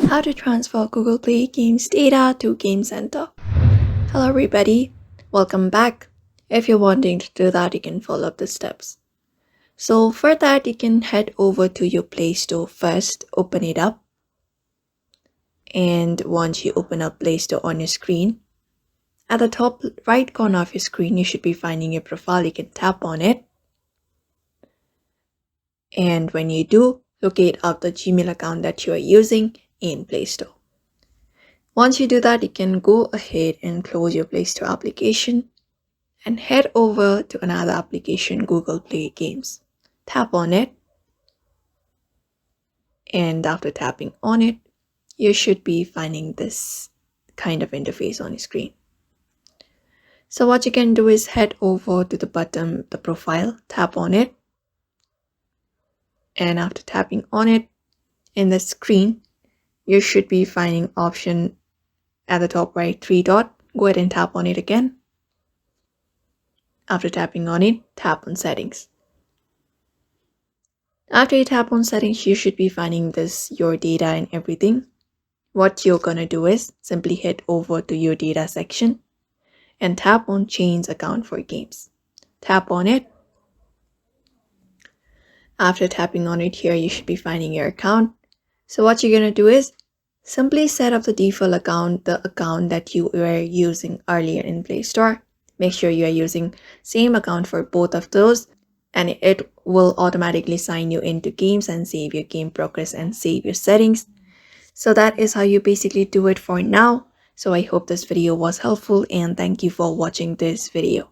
How to transfer Google Play Games data to Game Center. Hello everybody, welcome back. If you're wanting to do that, you can follow up the steps. So for that, you can head over to your Play Store first, open it up. And once you open up Play Store on your screen, at the top right corner of your screen, you should be finding your profile. You can tap on it. And when you do, locate up the Gmail account that you are using in Play Store. Once you do that, you can go ahead and close your Play Store application and head over to another application, Google Play Games. Tap on it. And after tapping on it, you should be finding this kind of interface on your screen. So what you can do is head over to the bottom, the profile, tap on it. And after tapping on it, in the screen, you should be finding option at the top right, 3 dot. Go ahead and tap on it again. After tapping on it, tap on settings. After you tap on settings, you should be finding this, your data and everything. What you're gonna do is simply head over to your data section and tap on change account for games. Tap on it. After tapping on it here, you should be finding your account. So what you're gonna do is simply set up the default account, the account that you were using earlier in Play Store. Make sure you are using same account for both of those, and it will automatically sign you into games and save your game progress and save your settings. So that is how you basically do it for now. So I hope this video was helpful and thank you for watching this video.